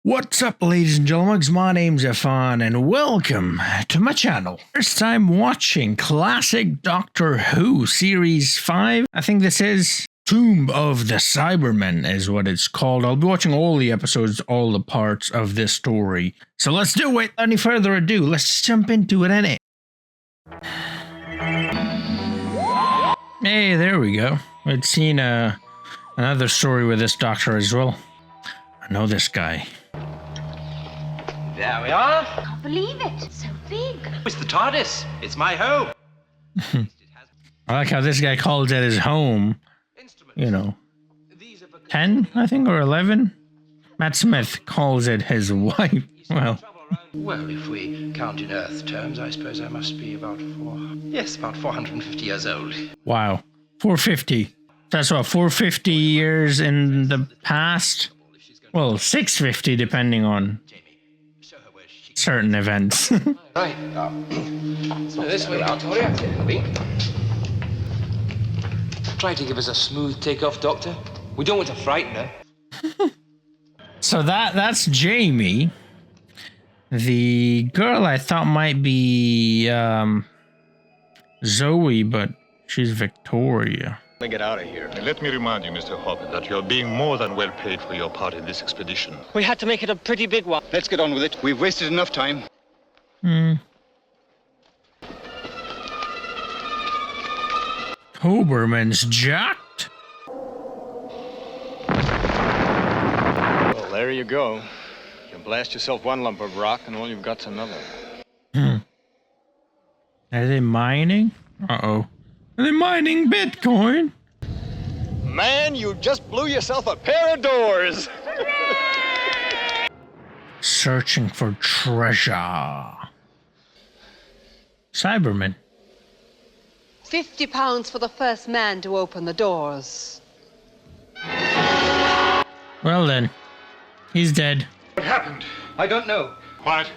What's up, ladies and gentlemen? My name's Affan, and welcome to my channel. First time watching classic Doctor Who Series 5. I think this is Tomb of the Cybermen is what it's called. I'll be watching all the episodes, all the parts of this story. So let's do it. Without any further ado, let's jump into it, innit? Hey, there we go. I'd seen another story with this doctor as well. I know this guy. There we are. I can't believe it. It's so big. It's the TARDIS. It's my home. I like how this guy calls it his home. You know, 10, I think, or 11. Matt Smith calls it his wife. Well, if we count in Earth terms, I suppose I must be about 450 years old. Wow. 450. That's what, 450 years in the past? Well, 650 depending on certain events. Right. This way, Victoria. Try to give us a smooth takeoff, Doctor. We don't want to frighten her. So that's Jamie. The girl I thought might be Zoe, but she's Victoria. Get out of here. Let me remind you, Mr. Hobbit, that you're being more than well paid for your part in this expedition. We had to make it a pretty big one. Let's get on with it. We've wasted enough time. Cybermen's jacked? Well, there you go. You blast yourself one lump of rock and all you've got's another. Are they mining? Uh-oh. Are they mining Bitcoin? Man, you just blew yourself a pair of doors! Searching for treasure. Cybermen. £50 for the first man to open the doors. Well then, he's dead. What happened? I don't know. Quiet.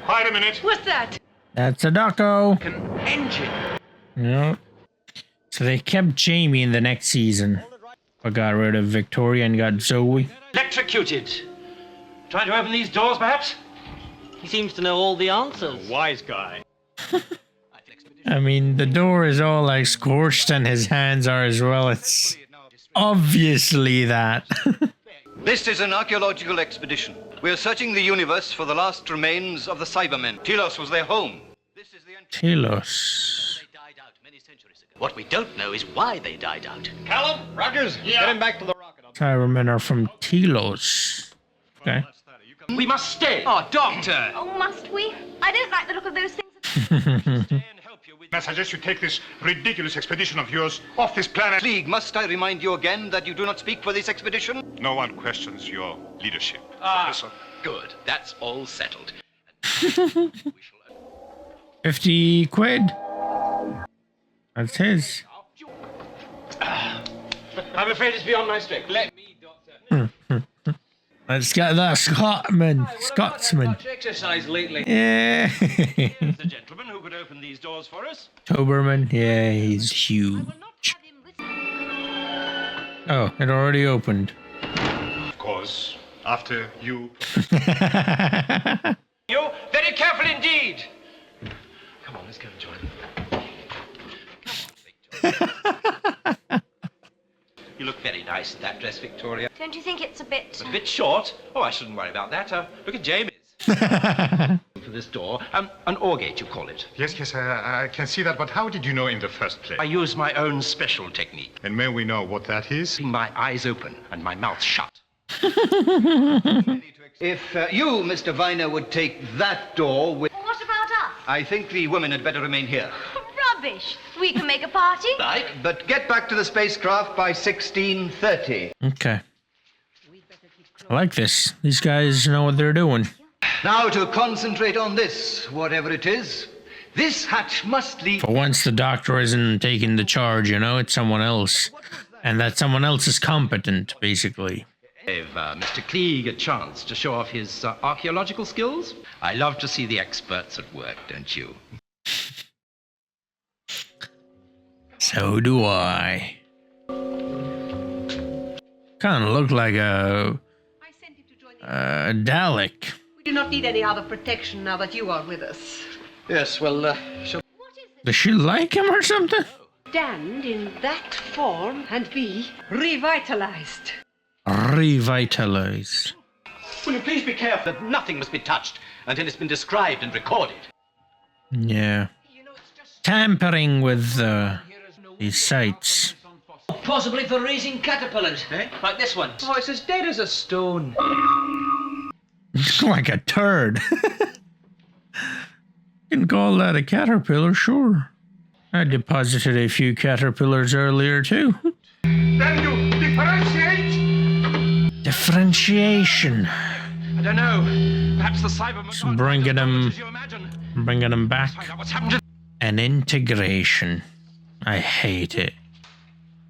Quiet a minute. What's that? That's a doco. An engine. Yep. So they kept Jamie in the next season, but got rid of Victoria and got Zoe. Electrocuted. Trying to open these doors, perhaps? He seems to know all the answers. Wise guy. I mean, the door is all like scorched and his hands are as well. It's obviously that. This is an archaeological expedition. We are searching the universe for the last remains of the Cybermen. Telos was their home. This is the Telos. What we don't know is why they died out. Callum, Rogers, get him back to the rocket. Cybermen are from Telos. Okay. We must stay. Oh, Doctor. Oh, must we? I don't like the look of those things. I suggest you take this ridiculous expedition of yours off this planet. Klieg, must I remind you again that you do not speak for this expedition? No one questions your leadership. Professor. Good. That's all settled. 50 quid. That's his. I'm afraid it's beyond my strength. Let me, Doctor. Let's get that Scotsman. Exercise lately. Yeah. The gentleman who could open these doors for us. Cyberman, yeah, he's huge. Oh, it already opened. Of course, after you. You very careful indeed. Come on, let's go and join them. You look very nice in that dress, Victoria. Don't you think it's a bit... A bit short. Oh, I shouldn't worry about that. Look at Jamie's. For this door, an ore gate, you call it. Yes, I can see that, but how did you know in the first place? I use my own special technique. And may we know what that is? Keeping my eyes open and my mouth shut. If you, Mr. Viner, would take that door with... What about us? I think the women had better remain here. Rubbish. We can make a party. Right, but get back to the spacecraft by 16:30. Okay. I like this. These guys know what they're doing. Now to concentrate on this, whatever it is. This hatch must lead... For once, the doctor isn't taking the charge, you know? It's someone else. And that someone else is competent, basically. Gave Mr. Klieg a chance to show off his archaeological skills. I love to see the experts at work, don't you? So do I. Kind of look like a Dalek. We do not need any other protection now that you are with us. Yes, well, Does she like him or something? Stand in that form and be revitalized. Revitalized. Will you please be careful that nothing must be touched until it's been described and recorded? Yeah. Tampering with these sites. Possibly for raising caterpillars, like this one. oh, it's as dead as a stone. Like a turd. You can call that a caterpillar, sure. I deposited a few caterpillars earlier too. Then you differentiate? Differentiation. I don't know. Perhaps the Cybermen So bringing them back. What's happened to And integration. I hate it.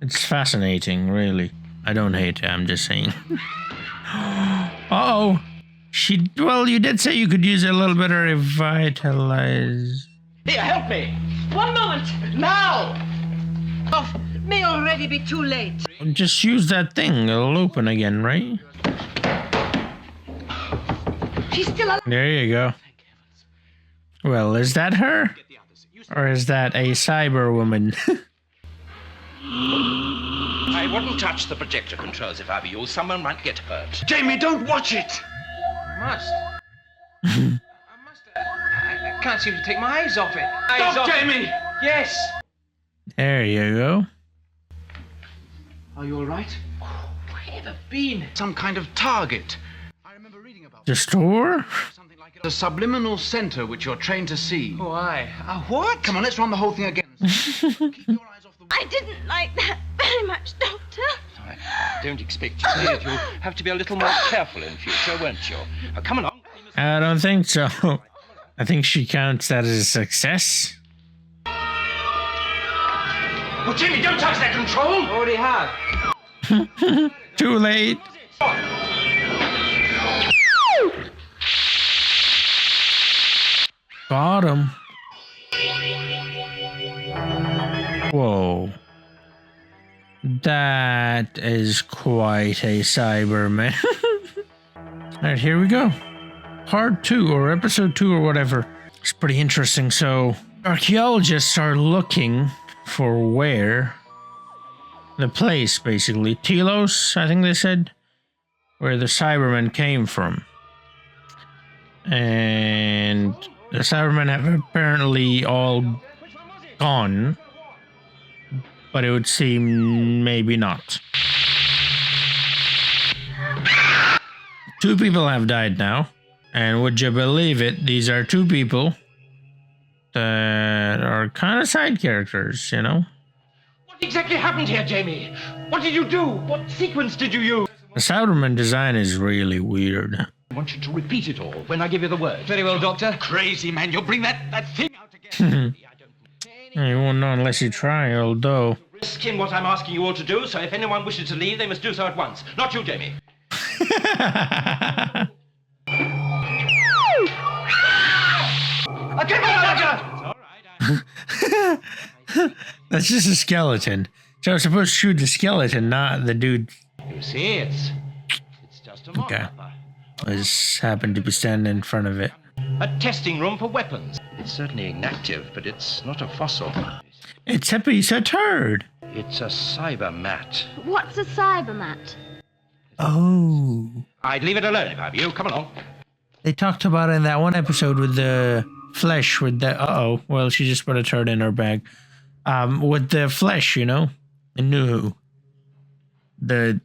It's fascinating, really. I don't hate it, I'm just saying. Uh-oh. Well, you did say you could use a little bit of revitalize. Here, help me! 1 moment! Now! Oh, may already be too late. Just use that thing. It'll open again, right? She's still alive. There you go. Well, is that her? Or is that a cyber woman? I wouldn't touch the projector controls if I were you. Someone might get hurt. Jamie, don't watch it! I can't seem to take my eyes off it. Stop, Jamie! Yes. There you go. Are you all right? Where have been? Some kind of target. I remember reading about The store? something like a subliminal center which you're trained to see. Oh, aye. What? Come on, let's run the whole thing again. Keep your eyes off the I didn't like that very much, Doctor. I don't expect you to. You'll have to be a little more careful in future, won't you? Come along. I don't think so. I think she counts that as a success. Oh, Jimmy, don't touch that control! Already have. Too late. Got him. Whoa. That is quite a Cyberman. Alright, here we go. Part 2 or episode 2 or whatever. It's pretty interesting. So, archaeologists are looking for where the place, basically. Telos, I think they said, where the Cybermen came from. And the Cybermen have apparently all gone. But it would seem maybe not. 2 people have died now. And would you believe it, these are 2 people that are kind of side characters, you know? What exactly happened here, Jamie? What did you do? What sequence did you use? The Cyberman design is really weird. I want you to repeat it all when I give you the word. Very well, Doctor. Crazy man, you'll bring that thing out again. You won't know unless you try, although... Risk in what I'm asking you all to do, so if anyone wishes to leave, they must do so at once. Not you, Jamie. That's just a skeleton. So I was supposed to shoot the skeleton, not the dude. You see, it's just a mock Okay. up. I just happened to be standing in front of it. A testing room for weapons. It's certainly inactive, but it's not a fossil. It's a piece of turd. It's a cybermat. What's a cybermat? Oh. I'd leave it alone if I were you. Come along. They talked about it in that one episode with the flesh, with the... Uh-oh. Well, she just put a turd in her bag. With the flesh, you know? I knew who. The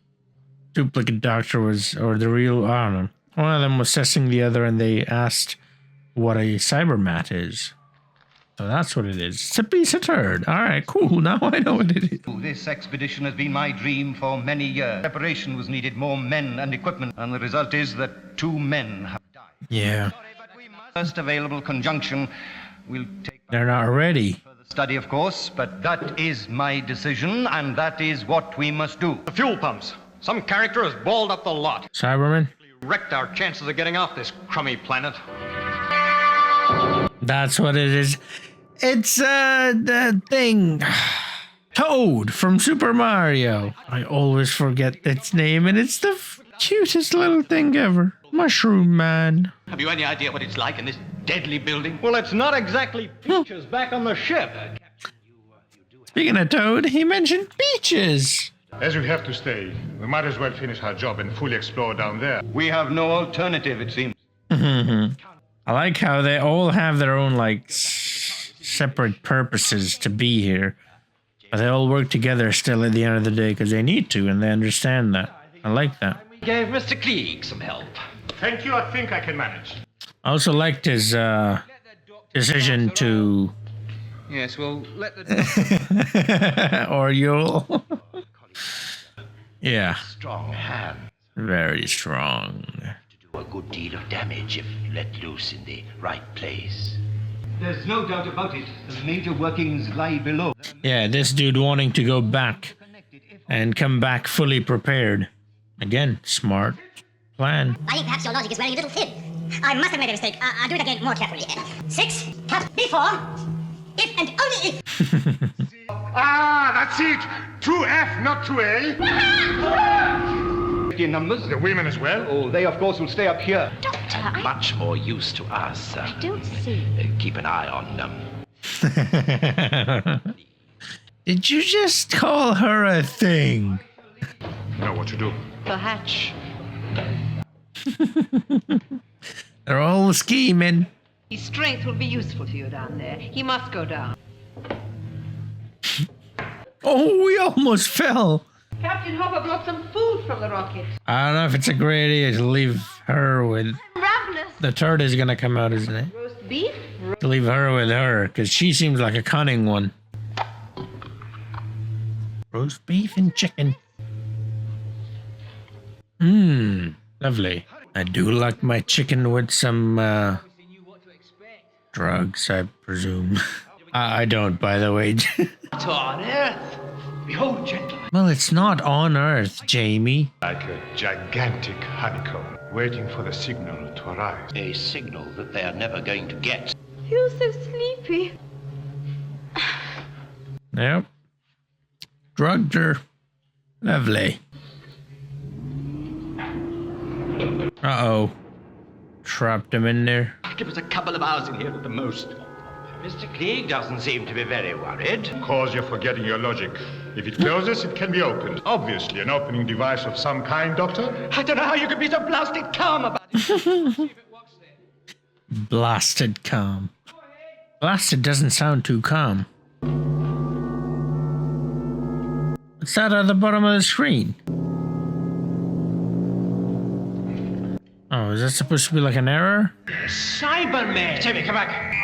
duplicate doctor was... Or the real... I don't know. One of them was assessing the other, and they asked what a cybermat is. So that's what it is. It's a piece of turd. All right, cool. Now I know what it is. This expedition has been my dream for many years. Preparation was needed, more men and equipment, and the result is that 2 men have died. Yeah. First available conjunction will take They're not ready. further study, of course, but that is my decision, and that is what we must do. The fuel pumps. Some character has balled up the lot. Cyberman? Wrecked our chances of getting off this crummy planet. That's what it is. It's the thing. Toad from Super Mario. I always forget its name, and it's the cutest little thing ever. Mushroom Man. Have you any idea what it's like in this deadly building? Well, it's not exactly peaches back on the ship. Speaking of Toad, he mentioned beaches. As we have to stay, we might as well finish our job and fully explore down there. We have no alternative, it seems. I like how they all have their own, like, separate purposes to be here. But they all work together still at the end of the day because they need to, and they understand that. I like that. We gave Mr. Klieg some help. Thank you, I think I can manage. I also liked his decision to... Yes, well, let the... or you'll... yeah, Strong hand very strong. to do a good deal of damage if let loose in the right place. There's no doubt about it. The major workings lie below. Yeah, this dude wanting to go back and come back fully prepared. Again, smart plan. I think perhaps your logic is wearing a little thin. I must have made a mistake. I'll do it again more carefully. 6, cut, before, if and only if. Ah, that's it! 2F, not 2A. In numbers. The women as well. Oh, they, of course, will stay up here. Doctor, Much more use to us. I don't see. Keep an eye on them. Did you just call her a thing? Know what to do. Perhaps. They're all scheming. His strength will be useful to you down there. He must go down. Oh, we almost fell. Captain Hopper brought some food from the rocket. I don't know if it's a great idea to leave her with... Ravenous. The turd is gonna come out, isn't it? Roast beef? To leave her with her, because she seems like a cunning one. Roast beef and chicken. Lovely. I do like my chicken with some, drugs, I presume. I don't, by the way. What on earth? Behold, gentlemen. Well, it's not on Earth, Jamie. Like a gigantic honeycomb, waiting for the signal to arrive. A signal that they are never going to get. Feel so sleepy. Yep. Drugged her. Lovely. Uh-oh. Trapped him in there. Give us a couple of hours in here at the most. Mr. Klieg doesn't seem to be very worried. Cause you're forgetting your logic. If it closes, it can be opened. Obviously, an opening device of some kind, Doctor. I don't know how you could be so blasted calm about it. Blasted calm. Blasted doesn't sound too calm. What's that at the bottom of the screen? Oh, is that supposed to be like an error? Cybermen. Jimmy, come back.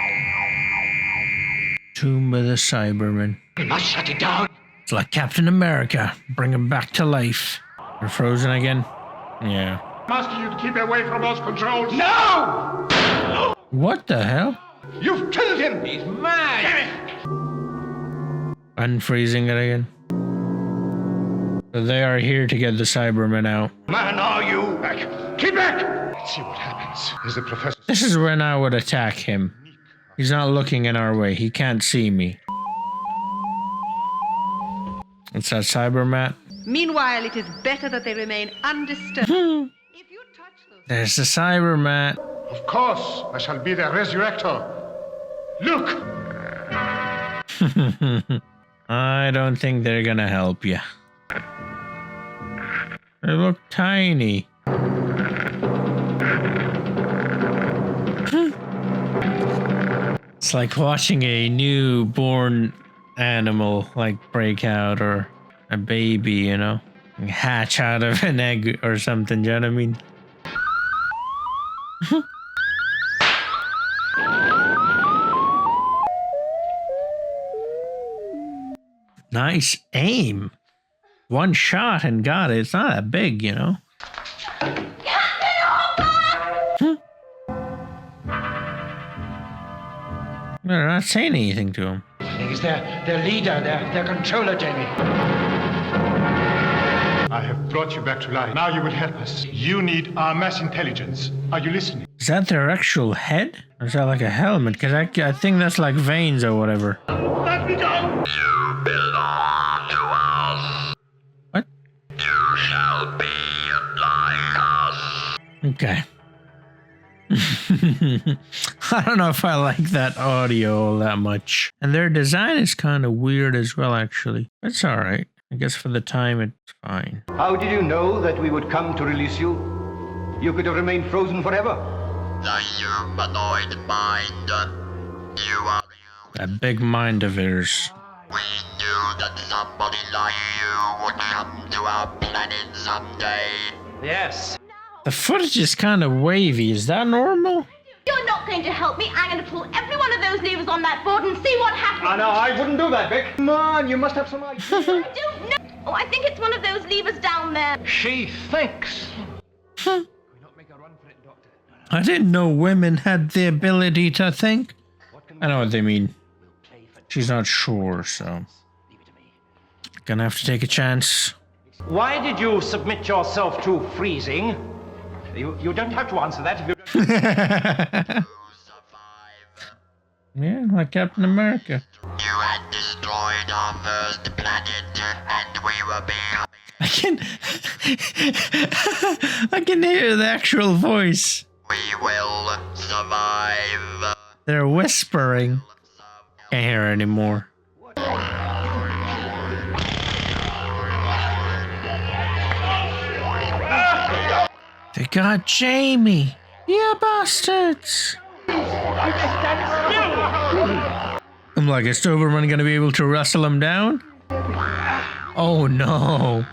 Tomb of the Cybermen. We must shut it down. It's like Captain America. Bring him back to life. You're frozen again? Yeah. Master, you to keep away from those controls. No! What the hell? You've killed him. He's mad. Unfreezing it again. So they are here to get the Cybermen out. Man, are you? Back. Keep back! Let's see what happens. Is the professor... This is when I would attack him. He's not looking in our way. He can't see me. It's that Cybermat. Meanwhile, it is better that they remain undisturbed. If you touch those... There's the Cybermat. Of course, I shall be the resurrector. Look! I don't think they're gonna help you. They look tiny. It's like watching a newborn animal like break out, or a baby, you know, hatch out of an egg or something. Do you know what I mean? Nice aim. One shot and got it. It's not that big, you know. They're not saying anything to him. He's their leader, their controller, Jamie. I have brought you back to life. Now you will help us. You need our mass intelligence. Are you listening? Is that their actual head? Or is that like a helmet? Because I think that's like veins or whatever. Let me go. You belong to us. What? You shall be like us. Okay. I don't know if I like that audio all that much. And their design is kind of weird as well, actually. It's alright. I guess for the time, it's fine. How did you know that we would come to release you? You could have remained frozen forever. The humanoid mind. You are... That big mind of yours. We knew that somebody like you would come to our planet someday. Yes. The footage is kind of wavy. Is that normal? You're not going to help me. I'm going to pull every one of those levers on that board and see what happens. No, I wouldn't do that, Vic. Come on, you must have some idea. I don't know. Oh, I think it's one of those levers down there. She thinks. I didn't know women had the ability to think. I know what they mean. She's not sure, so... Gonna have to take a chance. Why did you submit yourself to freezing? You don't have to answer that if you don't. Yeah, like Captain America. You had destroyed our first planet, and we were being... I can hear the actual voice. We will survive. They're whispering. Can't hear anymore. They got Jamie. Yeah, bastards. I'm like, is Cybermen gonna be able to wrestle him down? Oh no.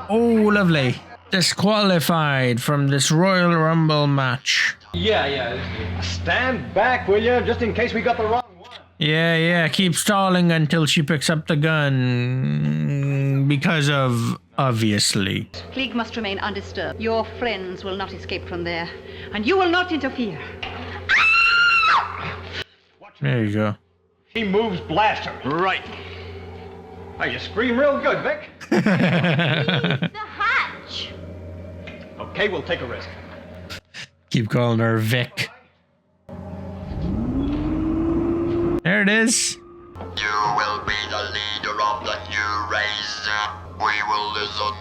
Oh, lovely. Disqualified from this Royal Rumble match. Yeah. Stand back, will you? Just in case we got the wrong one. Yeah. Keep stalling until she picks up the gun. Because of, obviously. Klieg must remain undisturbed. Your friends will not escape from there, and you will not interfere. There you go. He moves, blast her. Right. Oh, you scream real good, Vic. The hatch. Okay, we'll take a risk. Keep calling her Vic. There it is. You will be the leader of the new race. We will listen,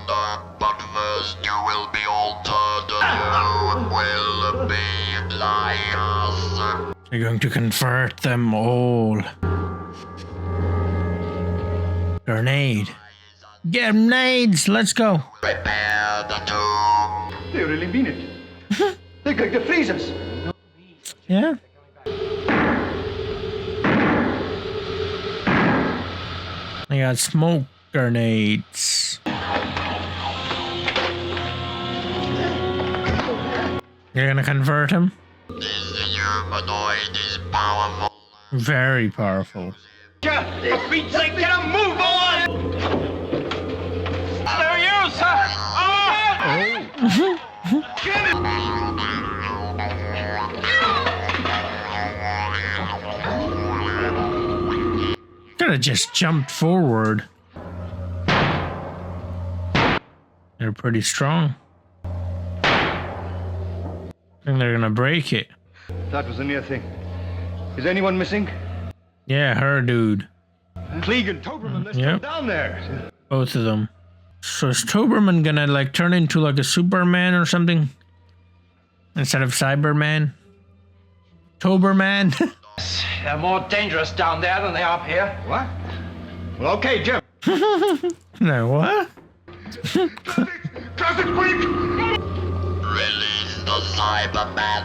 but first you will be altered. You will be like us. You're going to convert them all. Grenade. Get nades. Let's go. Prepare the tomb. They really mean it. They're going to freeze us. Yeah. I got smoke grenades. You're gonna convert him? This humanoid is powerful. Very powerful. For Pete's sake, get a move on! There he is! Could have just jumped forward. They're pretty strong. I think they're gonna break it. That was a near thing. Is anyone missing? Yeah, her dude. Klieg and Cybermen, let's Yep. come down there. Both of them. So is Cyberman gonna like turn into like a Superman or something? Instead of Cyberman? Cyberman? They're more dangerous down there than they are up here. What? Well, okay, Jim. No, what? Close it quick! Release the Cybermen.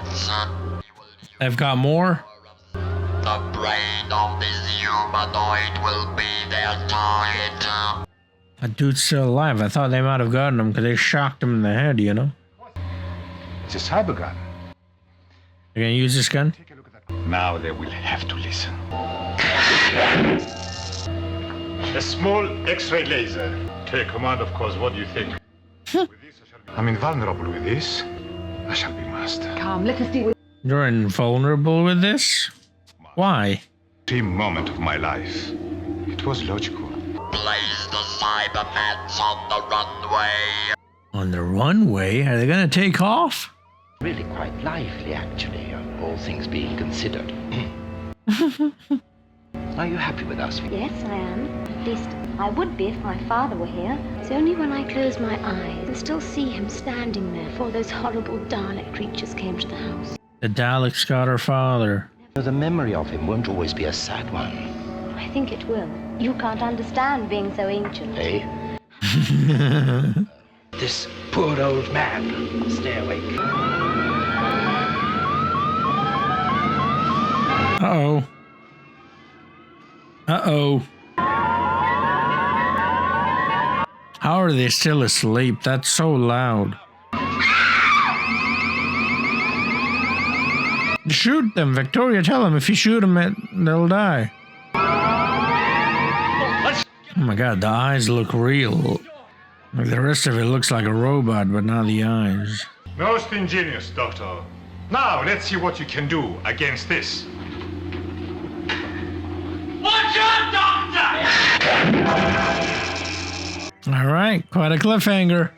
They've got more? The brain of this humanoid will be their target. That dude's still alive. I thought they might have gotten him because they shocked him in the head, you know? It's a cyber gun. You're gonna use this gun? Now they will have to listen. A small X-ray laser. Take command, of course. What do you think? I'm invulnerable with this. I shall be master. Come, let us deal with... You're invulnerable with this? Why? Dream moment of my life. It was logical. Place the Cybermen on the runway. On the runway? Are they gonna take off? Really quite lively, actually, all things being considered. Are you happy with us? Yes, I am. At least, I would be if my father were here. It's only when I close my eyes and still see him standing there before those horrible Dalek creatures came to the house. The Daleks got her father. The memory of him won't always be a sad one. I think it will. You can't understand being so ancient. Eh? This poor old man. Stay awake. Uh-oh. Uh-oh. How are they still asleep? That's so loud. Shoot them, Victoria. Tell them if you shoot them, they'll die. Oh my god, the eyes look real. Like the rest of it looks like a robot, but not the eyes. Most ingenious, Doctor. Now, let's see what you can do against this. Watch out, Doctor! Alright, quite a cliffhanger.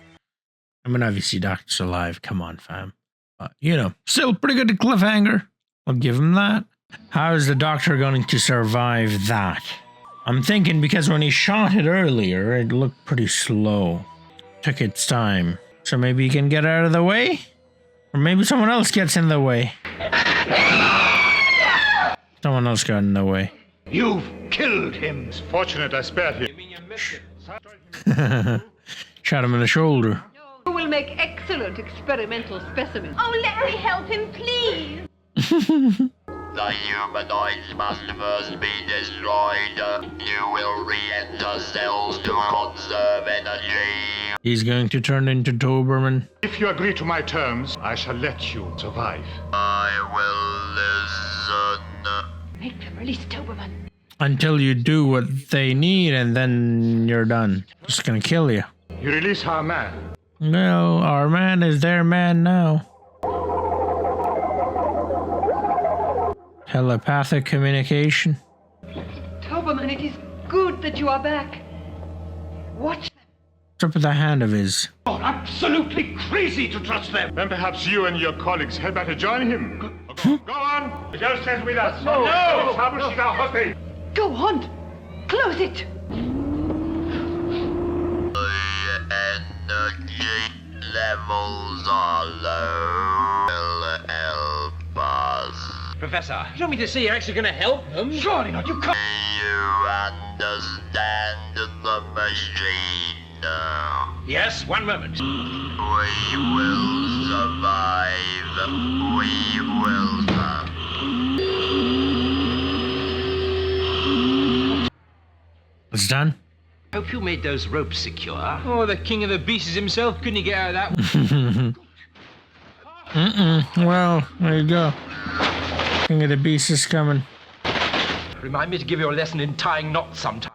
I mean, obviously, Doctor's alive. Come on, fam. But, you know, still pretty good cliffhanger. I'll give him that. How is the Doctor going to survive that? I'm thinking because when he shot it earlier, it looked pretty slow. Took its time. So maybe he can get out of the way? Or maybe someone else gets in the way. Someone else got in the way. You've killed him. It's fortunate I spared him. Shot him in the shoulder. You will make excellent experimental specimens. Oh, let me help him, please. The humanoids must first be destroyed. You will re-enter cells to conserve energy. He's going to turn into Doberman. If you agree to my terms, I shall let you survive. I will listen. Make them release Doberman. Until you do what they need, and then you're done. Just gonna kill you. You release our man. No, our man is their man now. Telepathic communication. Doberman, it is good that you are back. Watch them. What's up with the hand of his? You're absolutely crazy to trust them. Then perhaps you and your colleagues had better join him. Go on. The girl stays with us. No. She's our hostage. Go on. Close it. The energy levels are low. Will help us. Professor, you want me to see you're actually going to help them? Surely not. You can't. You understand the machine now. Yes, one moment. We will survive. We will survive. It's done. Hope you made those ropes secure. Oh, the king of the beasts himself. Couldn't he get out of that one? Well, there you go. King of the Beast is coming. Remind me to give you a lesson in tying knots sometime.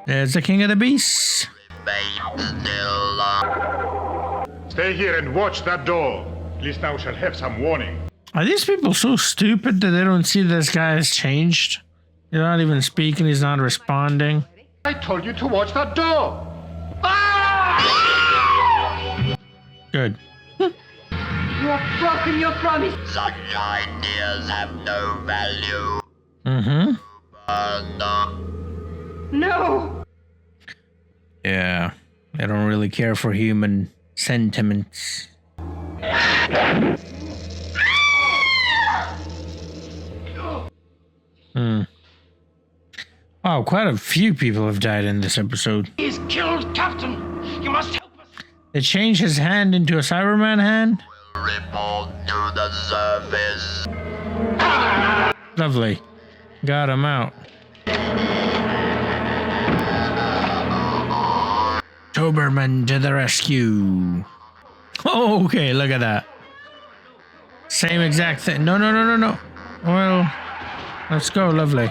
There's the King of the Beasts. Stay here and watch that door. At least now we shall have some warning. Are these people so stupid that they don't see this guy has changed? He's not even speaking, he's not responding. I told you to watch that door. Good. You have broken your promise. Such ideas have no value. Mm-hmm. No. Yeah. They don't really care for human sentiments. Wow, quite a few people have died in this episode. He's killed, Captain. You must help us. They changed his hand into a Cyberman hand? Report to the surface. Lovely. Got him out. Doberman to the rescue. Oh, okay, look at that. Same exact thing. No. Well, let's go, lovely.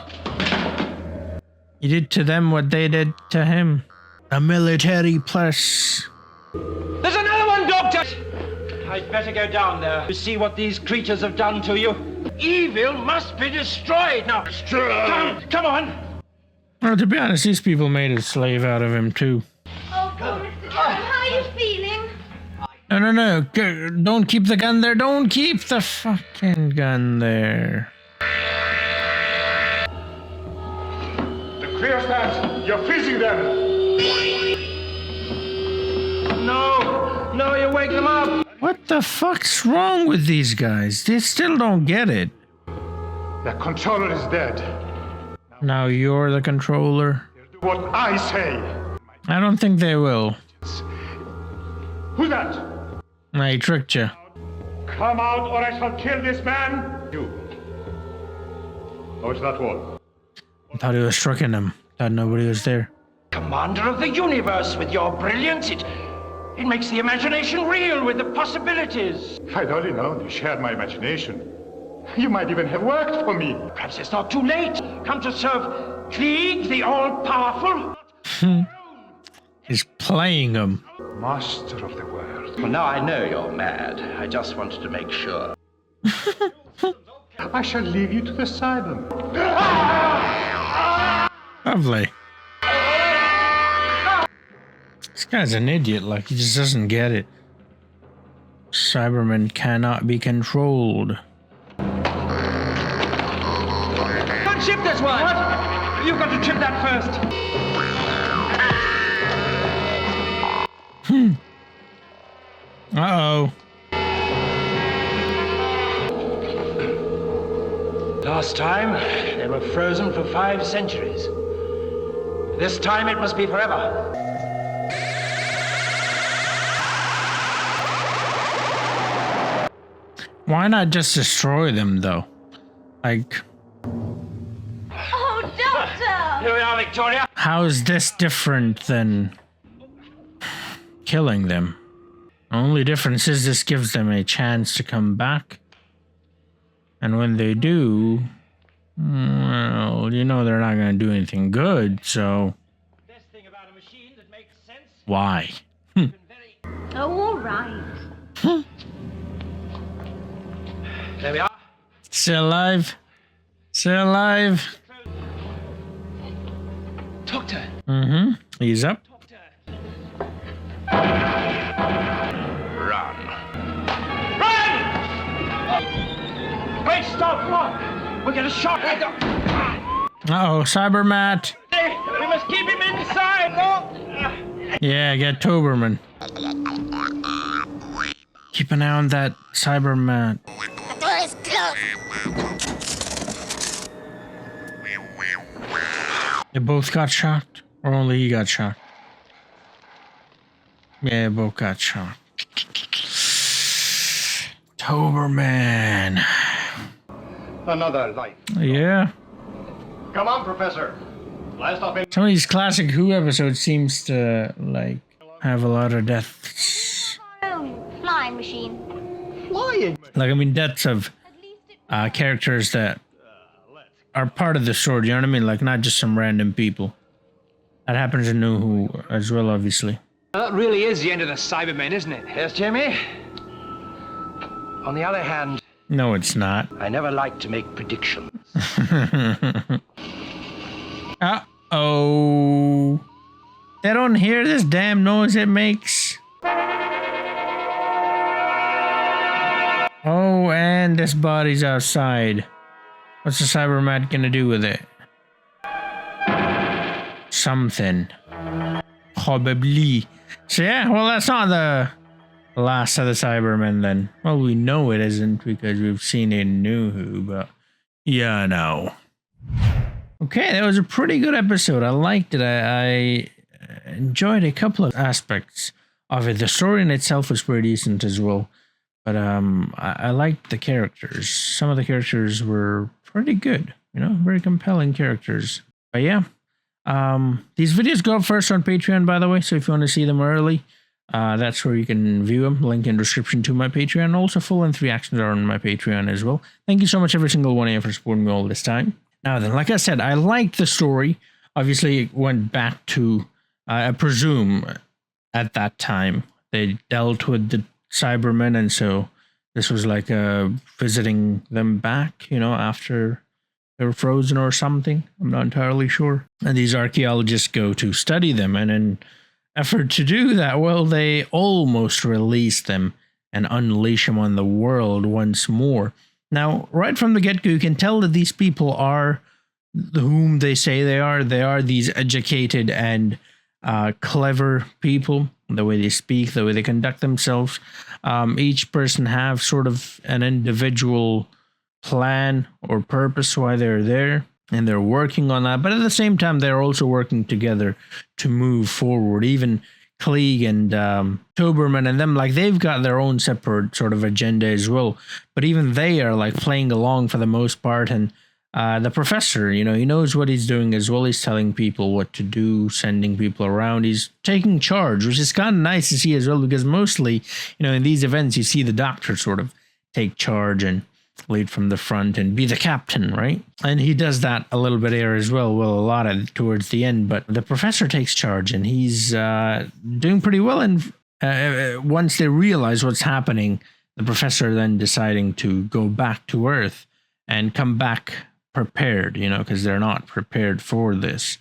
He did to them what they did to him. A military plus. There's another one, Doctor. I'd better go down there to see what these creatures have done to you. Evil must be destroyed now. Come on. Well, to be honest, these people made a slave out of him, too. Oh, poor Mr. John, how are you feeling? No. Don't keep the gun there. Don't keep the fucking gun there. is that? You're freezing them. No, you wake them up. What the fuck's wrong with these guys? They still don't get it. The controller is dead. Now you're the controller. Do what I say. I don't think they will. Who's that? I tricked you. Come out or I shall kill this man. You. Oh, it's that wall. I thought he was striking him. Thought nobody was there. Commander of the universe, with your brilliance, it makes the imagination real with the possibilities. If I'd only known you shared my imagination, you might even have worked for me. Perhaps it's not too late. Come to serve Krieg, the all-powerful. He's playing him. Master of the world. Well, now I know you're mad. I just wanted to make sure. I shall leave you to the Cybermen. Lovely. This guy's an idiot, like, he just doesn't get it. Cybermen cannot be controlled. Don't chip this one! What? You've got to chip that first. Uh-oh. Last time, they were frozen for 5 centuries. This time it must be forever. Why not just destroy them, though? Like... Oh, Doctor! Here we are, Victoria. How is this different than killing them? The only difference is this gives them a chance to come back. And when they do, well, you know they're not going to do anything good, so... This thing about a machine that makes sense. Why? Oh, all right. There we are. Still alive? Still alive? Doctor. Mm-hmm. He's up. Run. Run! Wait, stop! What? We'll get a shot. Uh-oh, Cybermat. We must keep him inside. No. Yeah, get Toberman. Keep an eye on that Cybermat. The door is closed. They both got shocked? Or only he got shocked? Yeah, they both got shocked. Toberman. Another life. Yeah. Come on, Professor. Last up in... Some of these classic Who episodes seems to, like, have a lot of deaths. Oh, flying machine. Flying. Like, I mean, deaths of characters that are part of the story, you know what I mean? Like, not just some random people. That happens in New Who as well, obviously. Well, that really is the end of the Cybermen, isn't it? Yes, Jimmy. On the other hand, No, it's not. I never like to make predictions. Uh-oh. They don't hear this damn noise it makes. Oh, and this body's outside. What's the Cyberman gonna do with it? Something. Probably. So yeah, well, that's not the last of the Cybermen then. Well, we know it isn't because we've seen it in New Who, but yeah, no. Okay, that was a pretty good episode. I liked it. I enjoyed a couple of aspects of it. The story in itself was pretty decent as well. But I liked the characters. Some of the characters were pretty good. You know, very compelling characters. But yeah, these videos go up first on Patreon, by the way. So if you want to see them early, that's where you can view them. Link in description to my Patreon. Also, full-length reactions are on my Patreon as well. Thank you so much, every single one of you, for supporting me all this time. Now then, like I said, I liked the story. Obviously, it went back to, I presume, at that time, they dealt with the Cybermen, and so this was like visiting them back, you know, after they were frozen or something. I'm not entirely sure. And these archaeologists go to study them, and in effort to do that, well, they almost release them and unleash them on the world once more. Now, right from the get-go, you can tell that these people are whom they say they are. They are these educated and clever people, the way they speak, the way they conduct themselves. Each person have sort of an individual plan or purpose why they're there, and they're working on that. But at the same time, they're also working together to move forward. Even Klieg and Cybermen and them, like, they've got their own separate sort of agenda as well. But even they are like playing along for the most part. And the professor, you know, he knows what he's doing as well. He's telling people what to do, sending people around. He's taking charge, which is kind of nice to see as well, because mostly, you know, in these events, you see the doctor sort of take charge and lead from the front and be the captain, right? And he does that a little bit here as well. Well, a lot of towards the end, but the professor takes charge and he's doing pretty well. And once they realize what's happening, the professor then deciding to go back to Earth and come back prepared, you know, because they're not prepared for this.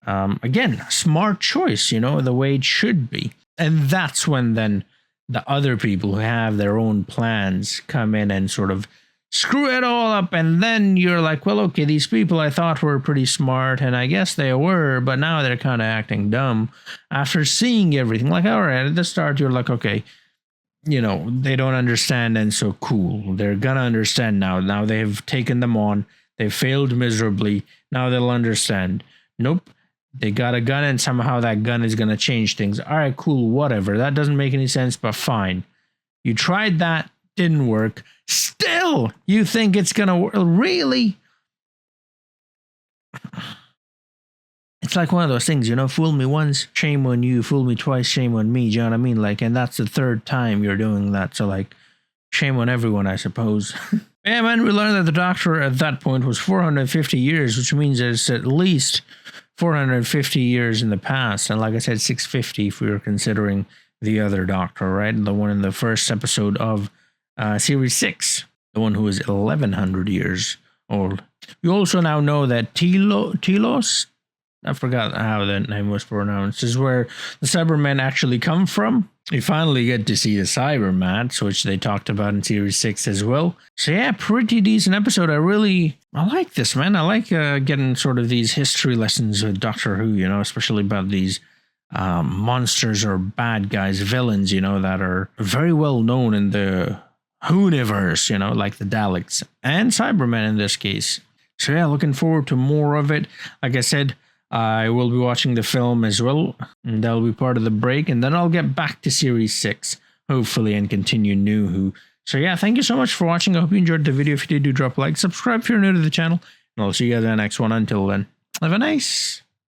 Again, smart choice, you know, the way it should be. And that's when then the other people who have their own plans come in and sort of screw it all up. And then you're like, well, okay, these people I thought were pretty smart, and I guess they were, but now they're kind of acting dumb after seeing everything. Like, all right, at the start, you're like, okay, you know, they don't understand, and so cool. They're gonna understand now. Now they've taken them on. They failed miserably. Now they'll understand. Nope. They got a gun, and somehow that gun is gonna change things. All right, cool, whatever. That doesn't make any sense, but fine. You tried that, didn't work. Still, you think it's gonna work? Really? It's like one of those things, you know, fool me once, shame on you. Fool me twice, shame on me. Do you know what I mean? Like, and that's the third time you're doing that. So, like, shame on everyone, I suppose. Yeah, man, we learned that the Doctor at that point was 450 years, which means it's at least 450 years in the past. And like I said, 650 if we were considering the other Doctor, right? The one in the first episode of Series 6, the one who was 1100 years old. We also now know that Telos, I forgot how that name was pronounced, is where the Cybermen actually come from. We finally get to see the Cybermats, which they talked about in Series 6 as well. So yeah, pretty decent episode. I like this, man. I like getting sort of these history lessons with Doctor Who, you know, especially about these monsters or bad guys, villains, you know, that are very well known in the Who-niverse, you know, like the Daleks and Cybermen in this case. So yeah, looking forward to more of it. Like I said, I will be watching the film as well, and that'll be part of the break, and then I'll get back to Series 6, hopefully, and continue New Who. So yeah, thank you so much for watching. I hope you enjoyed the video. If you did, do drop a like, subscribe if you're new to the channel, and I'll see you guys in the next one. Until then, have a nice